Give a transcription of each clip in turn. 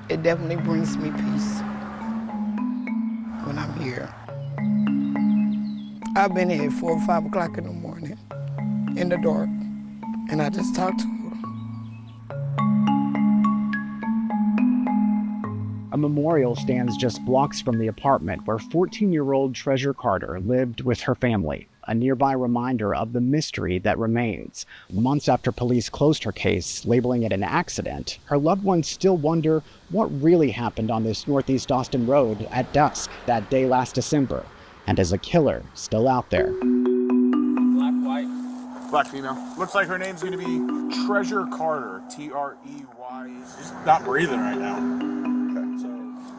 It definitely brings me peace when I'm here. I've been here at 4 or 5 o'clock in the morning, in the dark, and I just talked to her. A memorial stands just blocks from the apartment where 14-year-old Treysuhr Carter lived with her family, a nearby reminder of the mystery that remains. Months after police closed her case, labeling it an accident, her loved ones still wonder what really happened on this Northeast Austin road at dusk that day last December, and is a killer still out there? Black, white. Black female. Looks like her name's gonna be Treysuhr Carter, Trey. She's not breathing right now.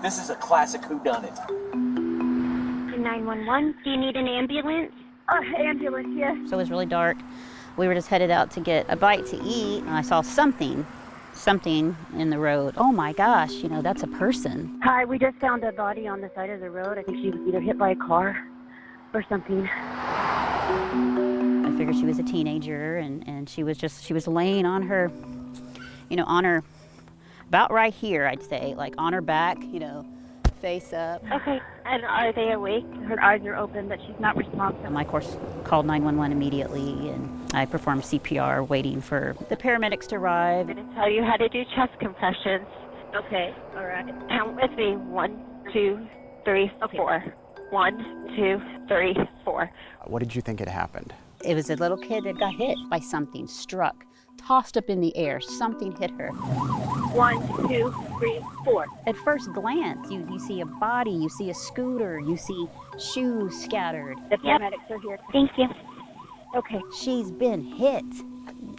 This is a classic whodunit. 911, do you need an ambulance? Ambulance, yes. So it was really dark. We were just headed out to get a bite to eat, and I saw something in the road. Oh my gosh, you know, that's a person. Hi, we just found a body on the side of the road. I think she was either hit by a car or something. I figured she was a teenager, and she was laying on her, about right here, I'd say, like on her back, face up. Okay, and are they awake? Her eyes are open, but she's not responsive. I, of course, called 911 immediately, and I performed CPR, waiting for the paramedics to arrive. I'm going to tell you how to do chest compressions. Okay, all right. Count with me. 1, 2, 3, 4. 1, 2, 3, 4. What did you think had happened? It was a little kid that got hit by something, struck, tossed up in the air. Something hit her. 1, 2, 3, 4. At first glance, you see a body, you see a scooter, you see shoes scattered. The paramedics are here. Thank you. Okay. She's been hit.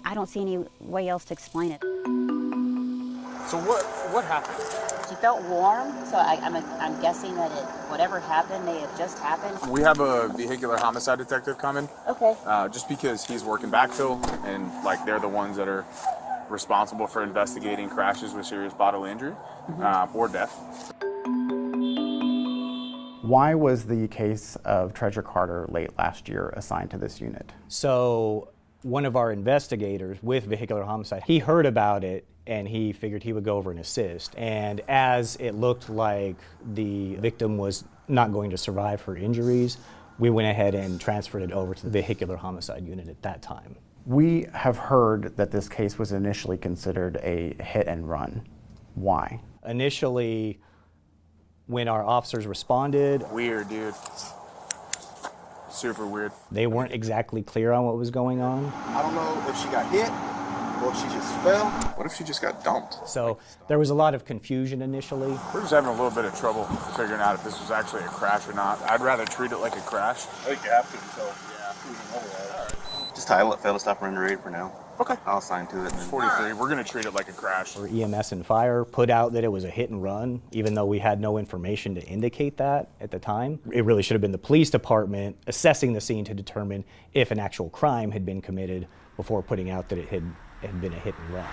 I don't see any way else to explain it. So what happened? She felt warm, so I'm guessing that whatever happened may have just happened. We have a vehicular homicide detective coming. Okay. Just because he's working backfill, and they're the ones that are responsible for investigating crashes with serious bodily injury or death. Why was the case of Treysuhr Carter late last year assigned to this unit? So one of our investigators with vehicular homicide, he heard about it and he figured he would go over and assist. And as it looked like the victim was not going to survive her injuries, we went ahead and transferred it over to the vehicular homicide unit at that time. We have heard that this case was initially considered a hit and run. Why? Initially, when our officers responded, Weird, dude. Super weird. they weren't exactly clear on what was going on. I don't know if she got hit or if she just fell. What if she just got dumped? So there was a lot of confusion initially. We're just having a little bit of trouble figuring out if this was actually a crash or not. I'd rather treat it like a crash. I think you have to until Just title it, fail to stop run raid for now. Okay. I'll assign to it. And then 43. We're going to treat it like a crash. Or EMS and fire put out that it was a hit and run, even though we had no information to indicate that at the time. It really should have been the police department assessing the scene to determine if an actual crime had been committed before putting out that it had been a hit and run.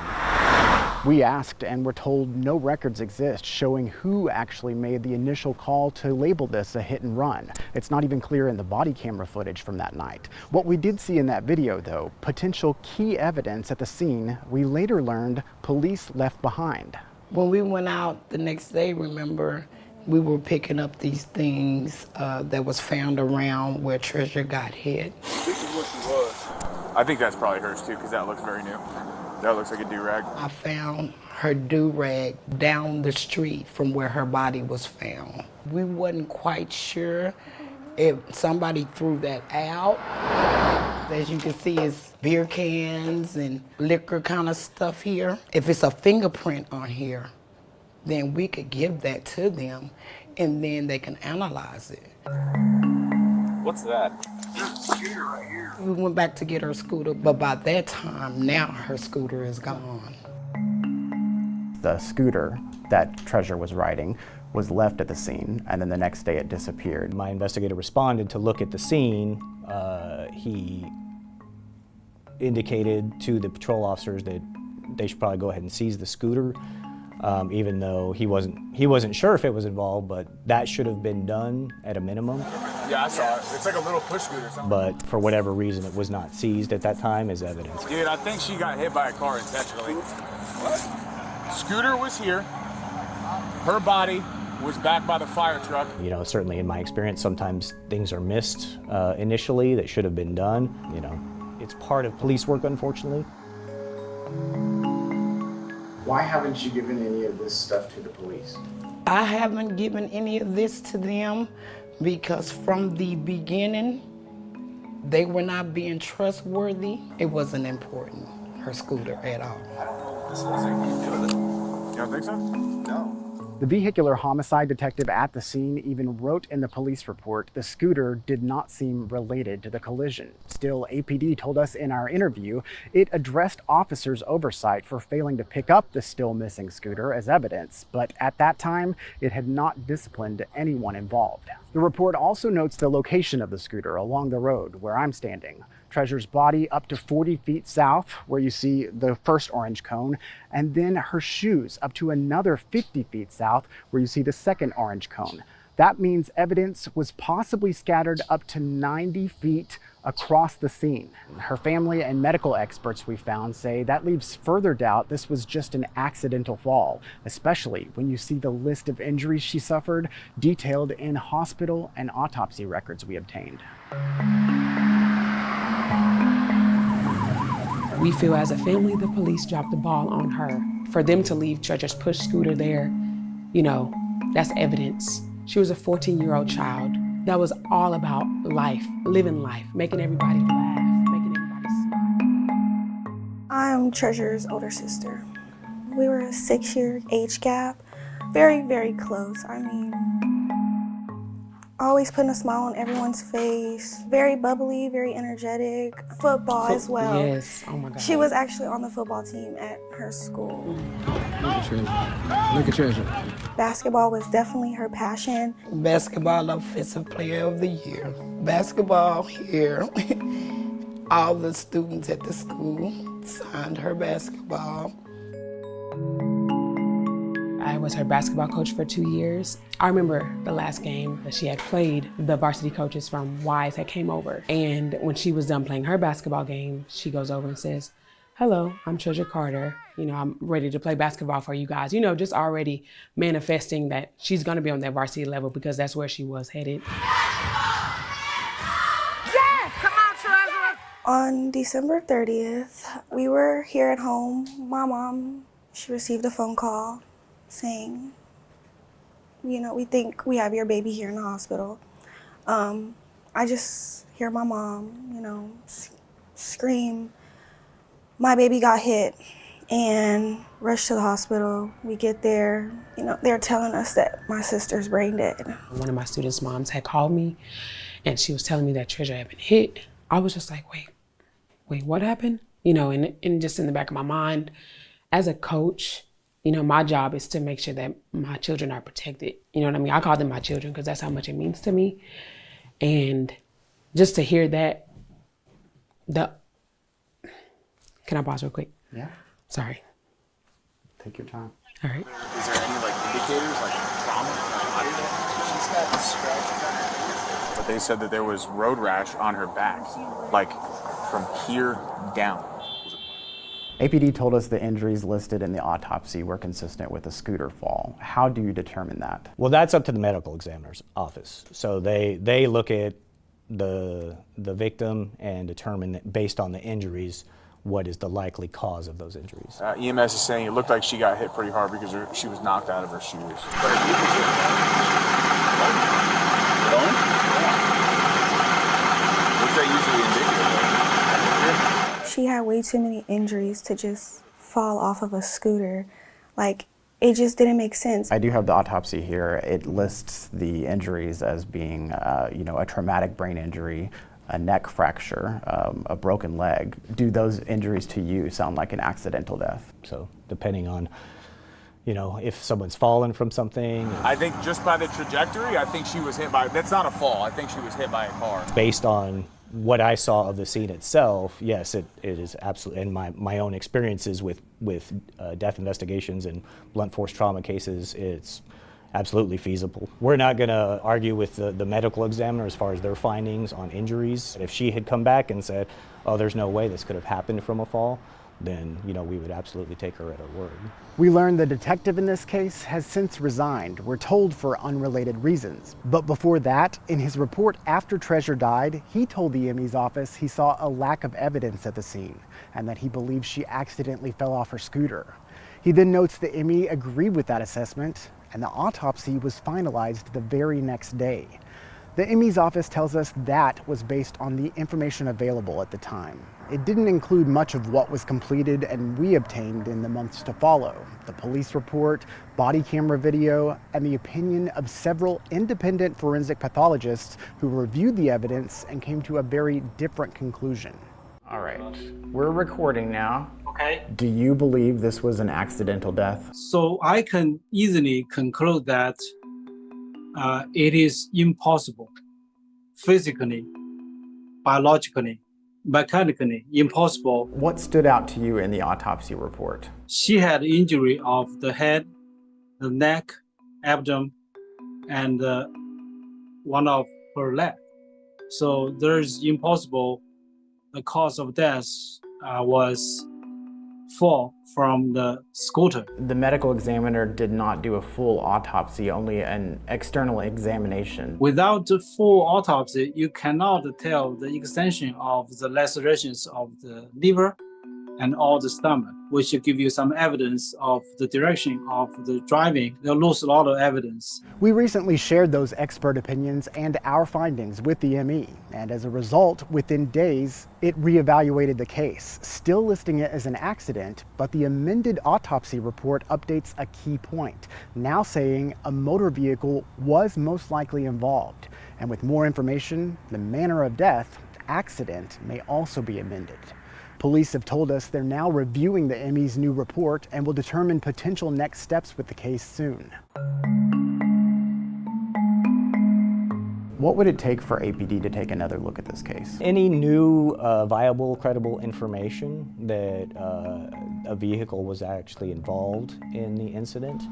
We asked and were told no records exist showing who actually made the initial call to label this a hit and run. It's not even clear in the body camera footage from that night. What we did see in that video, though, potential key evidence at the scene we later learned police left behind. When we went out the next day, remember, we were picking up these things that was found around where Treysuhr got hit. This is what she was. I think that's probably hers too, because that looks very new. That looks like a do-rag. I found her do-rag down the street from where her body was found. We wasn't quite sure if somebody threw that out. As you can see, it's beer cans and liquor kind of stuff here. If it's a fingerprint on here, then we could give that to them and then they can analyze it. What's that? scooter right here. We went back to get her scooter, but by that time, now her scooter is gone. The scooter that Treysuhr was riding was left at the scene, and then the next day it disappeared. My investigator responded to look at the scene. He indicated to the patrol officers that they should probably go ahead and seize the scooter. even though he wasn't sure if it was involved, but that should have been done at a minimum. Yeah, I saw it. It's like a little push scooter or something. But for whatever reason, it was not seized at that time as evidence. Dude, I think she got hit by a car intentionally. What? Scooter was here. Her body was back by the fire truck. You know, certainly in my experience, sometimes things are missed initially that should have been done. You know, it's part of police work, unfortunately. Why haven't you given any of this stuff to the police? I haven't given any of this to them because from the beginning, they were not being trustworthy. It wasn't important, her scooter, at all. I don't know what this has anything to do with it. You don't think so? No. The vehicular homicide detective at the scene even wrote in the police report the scooter did not seem related to the collision. Still, APD told us in our interview it addressed officers' oversight for failing to pick up the still missing scooter as evidence, but at that time, it had not disciplined anyone involved. The report also notes the location of the scooter along the road where I'm standing. Treysuhr's body up to 40 feet south, where you see the first orange cone, and then her shoes up to another 50 feet south, where you see the second orange cone. That means evidence was possibly scattered up to 90 feet across the scene. Her family and medical experts we found say that leaves further doubt this was just an accidental fall, especially when you see the list of injuries she suffered detailed in hospital and autopsy records we obtained. We feel as a family, the police dropped the ball on her. For them to leave Treysuhr's push scooter there, you know, that's evidence. She was a 14-year-old child that was all about life, living life, making everybody laugh, making everybody smile. I'm Treysuhr's older sister. We were a 6-year age gap, very, very close. I mean, always putting a smile on everyone's face, very bubbly, very energetic. Football as well. Yes, oh my God. She was actually on the football team at her school. Look at Treysuhr. Look at Treysuhr. Basketball was definitely her passion. Basketball Offensive Player of the Year. Basketball here. All the students at the school signed her basketball. I was her basketball coach for 2 years. I remember the last game that she had played, the varsity coaches from Wise had came over. And when she was done playing her basketball game, she goes over and says, "Hello, I'm Treysuhr Carter. You know, I'm ready to play basketball for you guys." You know, just already manifesting that she's gonna be on that varsity level because that's where she was headed. Yeah, come on, Treysuhr. On December 30th, we were here at home. My mom, she received a phone call saying, you know, "We think we have your baby here in the hospital." I just hear my mom, you know, scream, "My baby got hit," and rush to the hospital. We get there, you know, they're telling us that my sister's brain dead. One of my students' moms had called me and she was telling me that Treysuhr had been hit. I was just like, wait, what happened? You know, and just in the back of my mind, as a coach, you know, my job is to make sure that my children are protected. You know what I mean? I call them my children because that's how much it means to me. And just to hear that, can I pause real quick? Yeah. Sorry. Take your time. All right. Is there any indicators like trauma on her body? She's got scratches on her face. But they said that there was road rash on her back, like from here down. APD told us the injuries listed in the autopsy were consistent with a scooter fall. How do you determine that? Well, that's up to the medical examiner's office. So they look at the victim and determine that based on the injuries, what is the likely cause of those injuries. EMS is saying it looked like she got hit pretty hard because she was knocked out of her shoes. What's that usually indicative of? She had way too many injuries to just fall off of a scooter. Like, it just didn't make sense. I do have the autopsy here. It lists the injuries as being, a traumatic brain injury, a neck fracture, a broken leg. Do those injuries to you sound like an accidental death? So depending on, if someone's fallen from something. I think just by the trajectory, I think she was hit by, that's not a fall, I think she was hit by a car. Based on, what I saw of the scene itself, yes, it is absolutely, and my own experiences with death investigations and blunt force trauma cases, it's absolutely feasible. We're not going to argue with the medical examiner as far as their findings on injuries. If she had come back and said, oh, there's no way this could have happened from a fall, then, you know, we would absolutely take her at her word. We learned the detective in this case has since resigned. We're told for unrelated reasons. But before that, in his report after Treysuhr died, he told the ME's office he saw a lack of evidence at the scene and that he believes she accidentally fell off her scooter. He then notes the ME agreed with that assessment and the autopsy was finalized the very next day. The ME's office tells us that was based on the information available at the time. It didn't include much of what was completed and we obtained in the months to follow: the police report, body camera video, and the opinion of several independent forensic pathologists who reviewed the evidence and came to a very different conclusion. All right, we're recording now. Okay. Do you believe this was an accidental death? So I can easily conclude that it is impossible, physically, biologically, mechanically impossible. What stood out to you in the autopsy report? She had injury of the head, the neck, abdomen, and one of her leg. So there's impossible. The cause of death was fall from the scooter. The medical examiner did not do a full autopsy, only an external examination. Without the full autopsy, you cannot tell the extension of the lacerations of the liver and all the stomach, which should give you some evidence of the direction of the driving. They'll lose a lot of evidence. We recently shared those expert opinions and our findings with the ME, and as a result, within days, it reevaluated the case, still listing it as an accident, but the amended autopsy report updates a key point, now saying a motor vehicle was most likely involved. And with more information, the manner of death, accident, may also be amended. Police have told us they're now reviewing the ME's new report and will determine potential next steps with the case soon. What would it take for APD to take another look at this case? Any new viable, credible information that a vehicle was actually involved in the incident.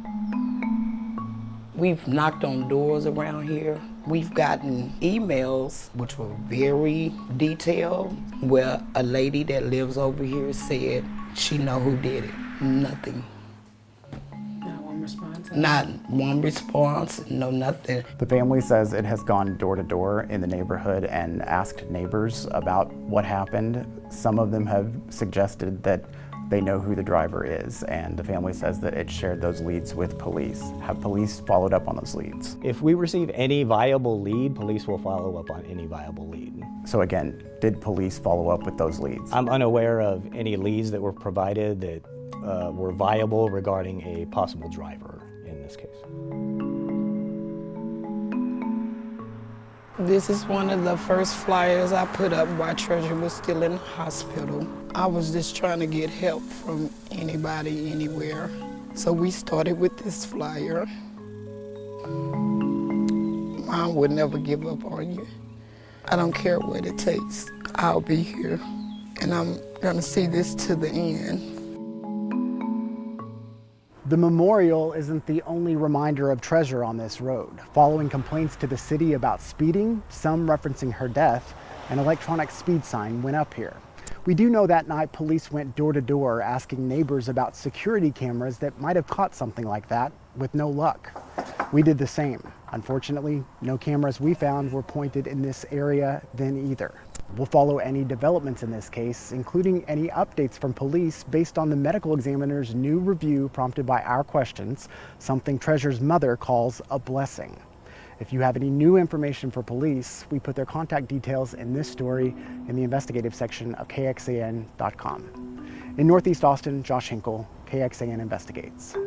We've knocked on doors around here. We've gotten emails, which were very detailed, where a lady that lives over here said she know who did it. Nothing. Not one response? Not one response, no nothing. The family says it has gone door to door in the neighborhood and asked neighbors about what happened. Some of them have suggested that they know who the driver is, and the family says that it shared those leads with police. Have police followed up on those leads? If we receive any viable lead, police will follow up on any viable lead. So again, did police follow up with those leads? I'm unaware of any leads that were provided that were viable regarding a possible driver in this case. This is one of the first flyers I put up while Treysuhr was still in the hospital. I was just trying to get help from anybody, anywhere. So we started with this flyer. Mom would never give up on you. I don't care what it takes. I'll be here. And I'm gonna see this to the end. The memorial isn't the only reminder of Treysuhr on this road. Following complaints to the city about speeding, some referencing her death, an electronic speed sign went up here. We do know that night police went door to door asking neighbors about security cameras that might have caught something like that, with no luck. We did the same. Unfortunately, no cameras we found were pointed in this area then either. We'll follow any developments in this case, including any updates from police based on the medical examiner's new review prompted by our questions, something Treysuhr's mother calls a blessing. If you have any new information for police, we put their contact details in this story in the investigative section of KXAN.com. In Northeast Austin, Josh Hinkle, KXAN Investigates.